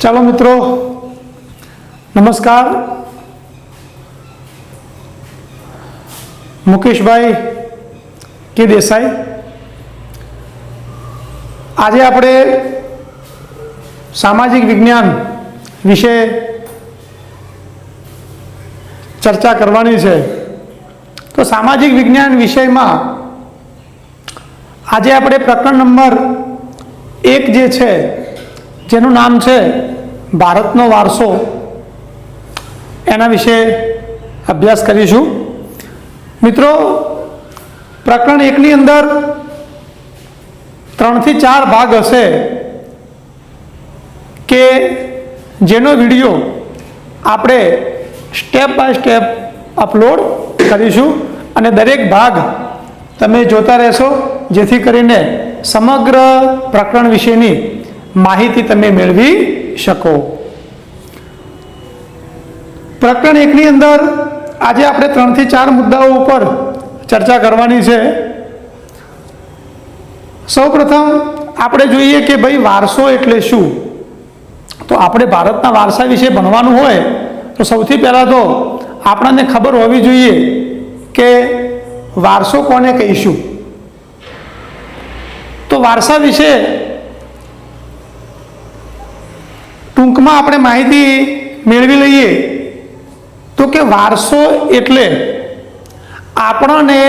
ચાલો મિત્રો, નમસ્કાર. મુકેશભાઈ કે દેસાઈ. આજે આપણે સામાજિક વિજ્ઞાન વિશે ચર્ચા કરવાની છે. તો સામાજિક વિજ્ઞાન વિષયમાં આજે આપણે પ્રકરણ નંબર 1 જે છે, જેનું નામ છે ભારતનો વારસો, એના વિશે અભ્યાસ કરીશું. મિત્રો, પ્રકરણ 1ની અંદર 3 થી 4 ભાગ હશે કે જેનો વિડીયો આપણે સ્ટેપ બાય સ્ટેપ અપલોડ કરીશું અને દરેક ભાગ તમે જોતા રહેશો, જેથી કરીને સમગ્ર પ્રકરણ વિશેની માહિતી તમે મેળવી શકો. પ્રકરણ 1ની અંદર આજે આપણે 3 થી 4 મુદ્દાઓ ઉપર ચર્ચા કરવાની છે. સૌપ્રથમ આપણે જોઈએ કે ભાઈ વારસો એટલે શું. તો આપણે ભારતના વારસા વિશે ભણવાનું હોય તો સૌથી પહેલાં તો આપણને ખબર હોવી જોઈએ કે વારસો કોને કહીશું. તો વારસા વિશે ટૂંકમાં આપણે માહિતી મેળવી લઈએ તો કે વારસો એટલે આપણને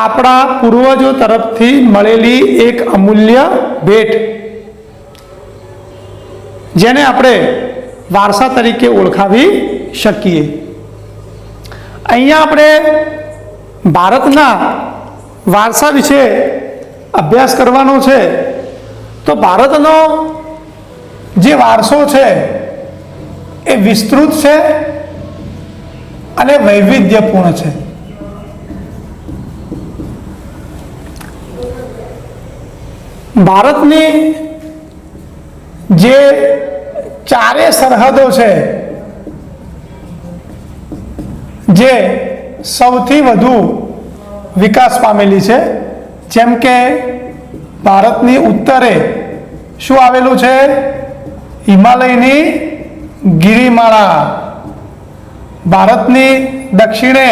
આપણા પૂર્વજો તરફથી મળેલી એક અમૂલ્ય ભેટ, જેને આપણે વારસા તરીકે ઓળખાવી શકીએ. અહીંયા આપણે ભારતના વારસા વિશે અભ્યાસ કરવાનો છે. તો ભારતનો જે વારસો છે એ વિસ્તૃત છે અને વૈવિધ્યપૂર્ણ છે. ભારતની જે ચારે સરહદો છે, જે સૌથી વધુ વિકાસ પામેલી છે, જેમ કે ભારતની ઉત્તરે શું આવેલું છે? હિમાલયની ગિરિમાળા. ભારતની દક્ષિણે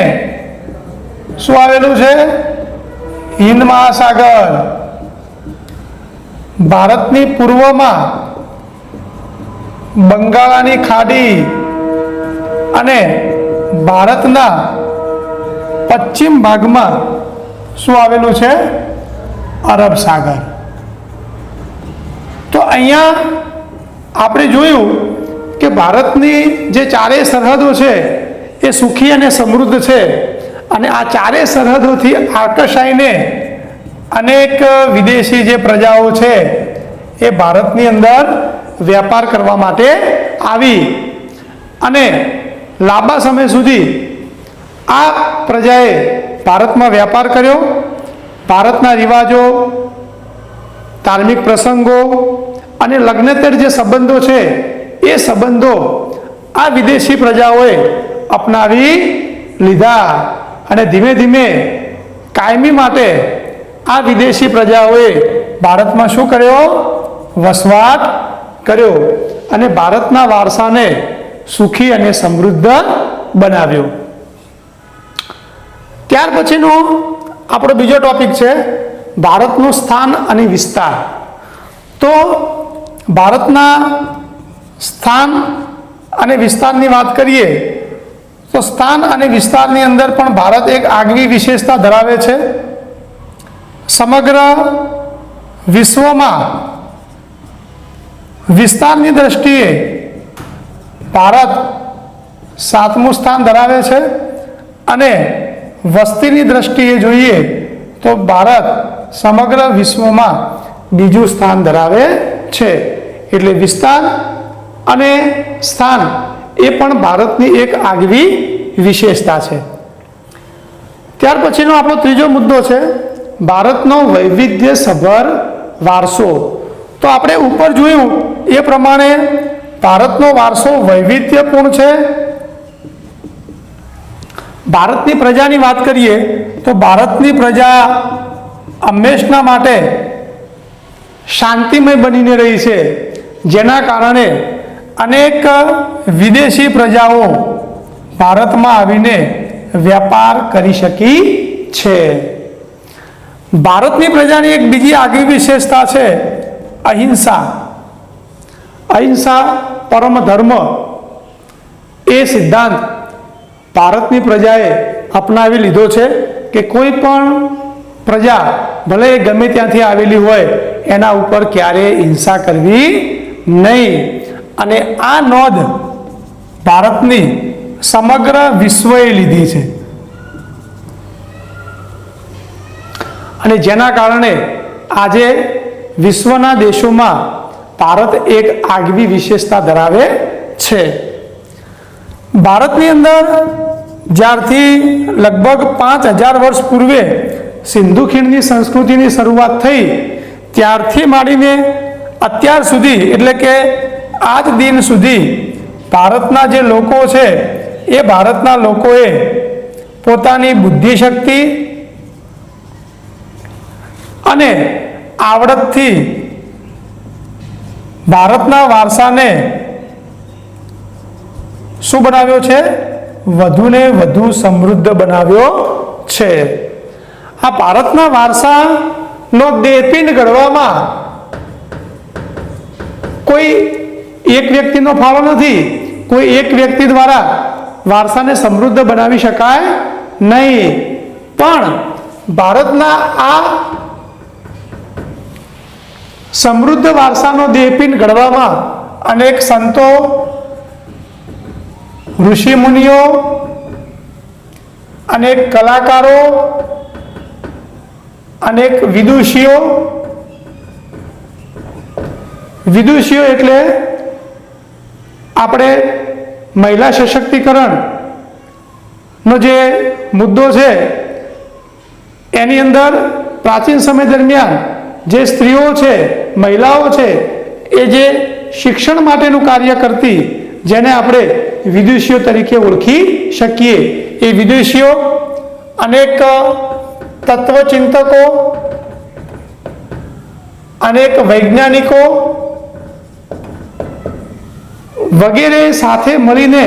શું આવેલું છે? હિન્દ મહાસાગર. ભારતની પૂર્વમાં બંગાળાની ખાડી અને ભારતના પશ્ચિમ ભાગમાં શું આવેલું છે? અરબ સાગર. તો અહીંયા આપણે જોયું કે ભારતની જે ચારેય સરહદો છે એ સુખી અને સમૃદ્ધ છે, અને આ ચારેય સરહદોથી આકર્ષાઈને અનેક વિદેશી જે પ્રજાઓ છે એ ભારતની અંદર વેપાર કરવા માટે આવી અને લાંબા સમય સુધી આ પ્રજાએ ભારતમાં વેપાર કર્યો. ભારતના રિવાજો, ધાર્મિક પ્રસંગો અને લગ્નેતર જે સંબંધો છે એ સંબંધો આ વિદેશી પ્રજાઓએ અપનાવી લીધા અને ધીમે ધીમે કાયમી માટે આ વિદેશી પ્રજાઓએ ભારતમાં શું કર્યો? વસવાટ કર્યો અને ભારતના વારસાને સુખી અને સમૃદ્ધ બનાવ્યો. ત્યાર પછીનો આપણો બીજો ટોપિક છે ભારતનું સ્થાન અને વિસ્તાર. તો ભારતના સ્થાન અને વિસ્તારની વાત કરીએ તો સ્થાન અને વિસ્તારની અંદર પણ ભારત એક આગવી વિશેષતા ધરાવે છે. સમગ્ર વિશ્વમાં વિસ્તારની દ્રષ્ટિએ ભારત 7મું સ્થાન ધરાવે છે અને વસ્તીની દ્રષ્ટિએ જોઈએ તો ભારત સમગ્ર વિશ્વમાં 2જું સ્થાન ધરાવે છે. એટલે વિસ્તાર અને સ્થાન એ પણ ભારતની એક આગવી વિશેષતા છે. ત્યાર પછીનો આપણો ત્રીજો મુદ્દો છે ભારતનો વૈવિધ્યસભર વારસો. તો આપણે ઉપર જોયું એ પ્રમાણે ભારતનો વારસો વૈવિધ્યપૂર્ણ છે. ભારતની પ્રજાની વાત કરીએ તો ભારતની પ્રજા હંમેશના માટે શાંતિમય બનીને રહી છે, જેના કારણે અનેક વિદેશી પ્રજાઓ ભારતમાં આવીને વ્યાપાર કરી શકી છે. ભારતની પ્રજાની એક બીજી આગવી વિશેષતા છે અહિંસા. અહિંસા પરમ ધર્મ એ સિદ્ધાંત ભારતની પ્રજાએ અપનાવી લીધો છે કે કોઈ પણ પ્રજા ભલે ગમે ત્યાંથી આવેલી હોય એના ઉપર ક્યારેય હિંસા કરવી નહીં. અને આ નોંધ ભારતની સમગ્ર વિશ્વએ લીધી છે અને જેના કારણે આજે વિશ્વના દેશોમાં ભારત એક આગવી વિશેષતા ધરાવે છે. ભારતની અંદર જ્યારથી લગભગ 5000 વર્ષ પૂર્વે સિંધુ ખીણની સંસ્કૃતિની શરૂઆત થઈ ત્યારથી માંડીને અત્યાર સુધી એટલે કે આજ દિન સુધી ભારતના જે લોકો છે એ ભારતના લોકોએ પોતાની બુદ્ધિશક્તિ અને આવડતથી ભારતના વારસાને શું બનાવ્યો છે? વધુને વધુ સમૃદ્ધ બનાવ્યો છે. આ ભારતના વારસાનો દેહપિંડ ઘડવામાં કોઈ એક વ્યક્તિનો ફાળો નથી. કોઈ એક વ્યક્તિ દ્વારા વારસાને સમૃદ્ધ બનાવી શકાય નહીં. પણ ભારતના આ સમૃદ્ધ વારસાનો દેહપિંડ ઘડવામાં અનેક સંતો, ઋષિ મુનિઓ, અનેક કલાકારો, અનેક વિદુષીઓ એટલે આપણે મહિલા સશક્તિકરણનો જે મુદ્દો છે એની અંદર પ્રાચીન સમય દરમિયાન જે સ્ત્રીઓ છે, મહિલાઓ છે એ જે શિક્ષણ માટેનું કાર્ય કરતી જેને આપણે વિદુષીઓ તરીકે ઓળખી શકીએ. એ વિદુષીઓ અનેક તત્વચિંતકો, અનેક વૈજ્ઞાનિકો વગેરે સાથે મળીને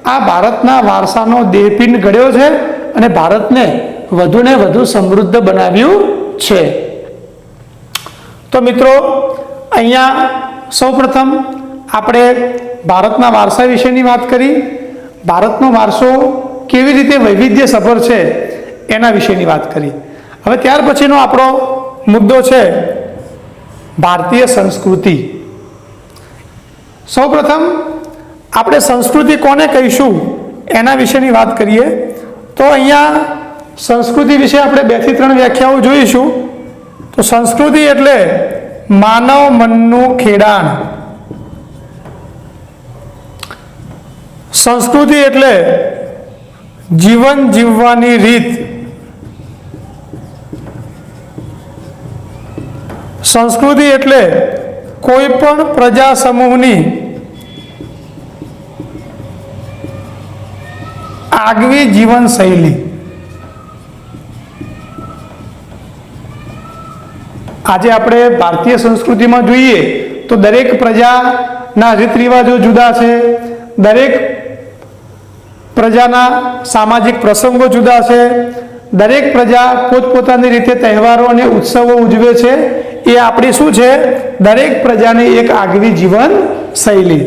આ ભારતના વારસાનો દેહપિંડ ઘડ્યો છે અને ભારતને વધુને વધુ સમૃદ્ધ બનાવ્યું છે. તો મિત્રો અહીંયા સૌપ્રથમ આપણે ભારતના વારસા વિશેની વાત કરી. ભારતનો વારસો કેવી રીતે વૈવિધ્યસભર છે એના વિશેની વાત કરી. હવે ત્યાર પછીનો આપણો મુદ્દો છે ભારતીય સંસ્કૃતિ. સૌપ્રથમ આપણે સંસ્કૃતિ કોને કહીશું એના વિશેની વાત કરીએ તો અહીંયા સંસ્કૃતિ વિશે આપણે 2 થી 3 વ્યાખ્યાઓ જોઈશું. તો સંસ્કૃતિ એટલે માનવ મનનું ખેડાણ. સંસ્કૃતિ એટલે જીવન જીવવાની રીત. સંસ્કૃતિ એટલે કોઈ પણ પ્રજા સમૂહની આગવી જીવન શૈલી. આજે આપણે ભારતીય સંસ્કૃતિમાં જોઈએ તો દરેક પ્રજાના રીત રિવાજો જુદા છે. દરેક પ્રજાના સામાજિક પ્રસંગો જુદા છે. દરેક પ્રજા પોતપોતાની રીતે તહેવારો અને ઉત્સવો ઉજવે છે. એ આપણી શું છે? દરેક પ્રજાની એક આગવી જીવન શૈલી.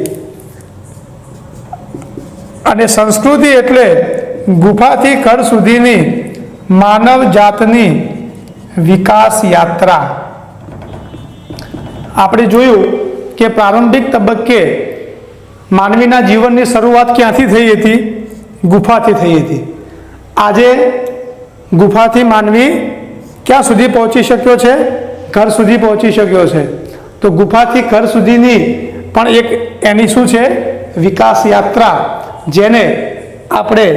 અને સંસ્કૃતિ એટલે ગુફાથી ઘર સુધીની માનવ જાતની વિકાસ યાત્રા. આપણે જોયું કે પ્રારંભિક તબક્કે માનવીના જીવનની શરૂઆત ક્યાંથી થઈ હતી? ગુફાથી થઈ હતી. આજે ગુફાથી માનવી ક્યાં સુધી પહોંચી શક્યો છે? ઘર સુધી પહોંચી શક્યો છે. તો ગુફાથી ઘર સુધીની પણ એક એની શું છે? વિકાસ યાત્રા, જેને આપણે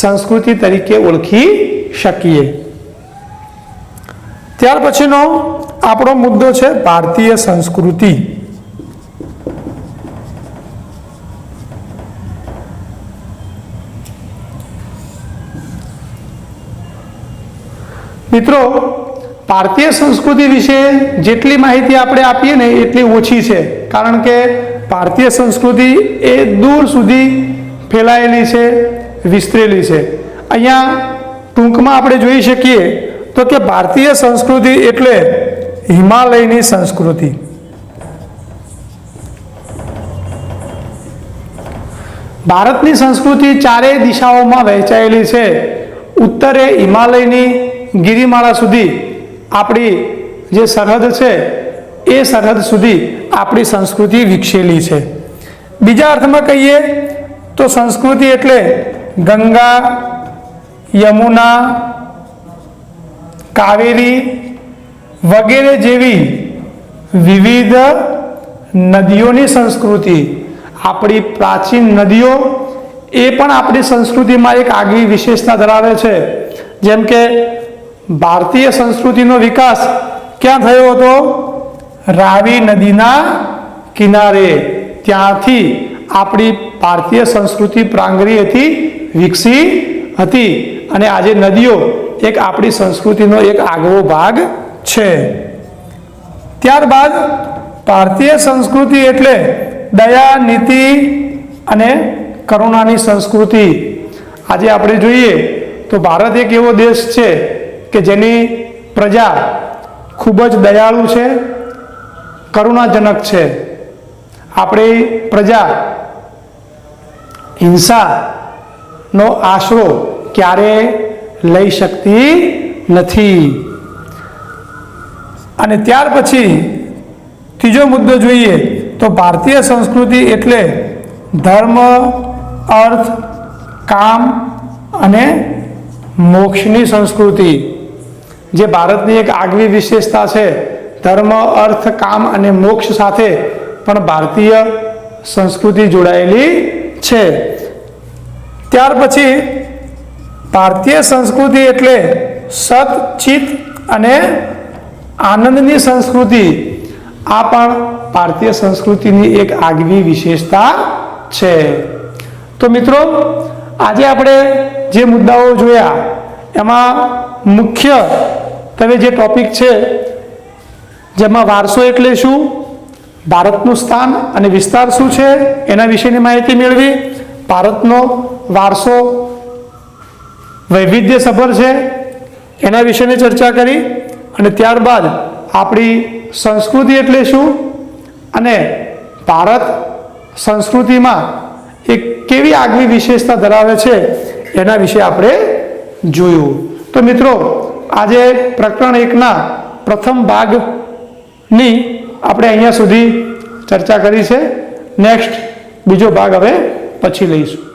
સંસ્કૃતિ તરીકે ઓળખી શકીએ. ત્યાર પછીનો આપણો મુદ્દો છે ભારતીય સંસ્કૃતિ. મિત્રો, ભારતીય સંસ્કૃતિ વિશે જેટલી માહિતી આપણે આપીએ ને એટલી ઓછી છે. કારણ કે ભારતીય સંસ્કૃતિ એ દૂર સુધી ફેલાયેલી છે, વિસ્તરેલી છે. અહીંયા ટૂંકમાં આપણે જોઈ શકીએ તો કે ભારતીય સંસ્કૃતિ એટલે હિમાલયની સંસ્કૃતિ. ભારતની સંસ્કૃતિ ચારેય દિશાઓમાં વહેંચાયેલી છે. ઉત્તરે હિમાલયની ગિરિમાળા સુધી આપણી જે સરહદ છે એ સરહદ સુધી આપણી સંસ્કૃતિ વિકસેલી છે. બીજા અર્થમાં કહીએ તો સંસ્કૃતિ એટલે ગંગા, યમુના, કાવેરી વગેરે જેવી વિવિધ નદીઓની સંસ્કૃતિ. આપણી પ્રાચીન નદીઓ એ પણ આપણી સંસ્કૃતિમાં એક આગવી વિશેષતા ધરાવે છે. જેમ કે ભારતીય સંસ્કૃતિનો વિકાસ ક્યાં થયો હતો? રાવી નદીના કિનારે. ત્યાંથી આપણી ભારતીય સંસ્કૃતિ પ્રાંગરી હતી, વિકસી હતી. અને આજે નદીઓ એક આપણી સંસ્કૃતિનો એક આગવો ભાગ છે. ત્યારબાદ ભારતીય સંસ્કૃતિ એટલે દયા, નીતિ અને કરુણાની સંસ્કૃતિ. આજે આપણે જોઈએ તો ભારત એક એવો દેશ છે કે જેની પ્રજા ખૂબ જ દયાળુ છે, કરુણાજનક છે. આપણી પ્રજા હિંસાનો આશરો ક્યારેય લઈ શકતી નથી. અને ત્યાર પછી ત્રીજો મુદ્દો જોઈએ તો ભારતીય સંસ્કૃતિ એટલે ધર્મ, અર્થ, કામ અને મોક્ષની સંસ્કૃતિ. જે ભારતની એક આગવી વિશેષતા છે, ધર્મ, અર્થ, કામ અને મોક્ષ સાથે પણ ભારતીય સંસ્કૃતિ જોડાયેલી છે. ત્યાર પછી ભારતીય સંસ્કૃતિ એટલે સત, ચિત્ત અને આનંદની સંસ્કૃતિ. આ પણ ભારતીય સંસ્કૃતિની એક આગવી વિશેષતા છે. તો મિત્રો, આજે આપણે જે મુદ્દાઓ જોયા એમાં મુખ્ય તમે જે ટોપિક છે જેમાં વારસો એટલે શું, ભારતનું સ્થાન અને વિસ્તાર શું છે એના વિશેની માહિતી મેળવી. ભારતનો વારસો વૈવિધ્યસભર છે એના વિશેની ચર્ચા કરી. અને ત્યારબાદ આપણી સંસ્કૃતિ એટલે શું અને ભારત સંસ્કૃતિમાં એક કેવી આગવી વિશેષતા ધરાવે છે એના વિશે આપણે જોયું. તો મિત્રો, આજે પ્રકરણ 1ના પ્રથમ ભાગની આપણે અહીંયા સુધી ચર્ચા કરી છે. નેક્સ્ટ બીજો ભાગ હવે પછી લઈશું.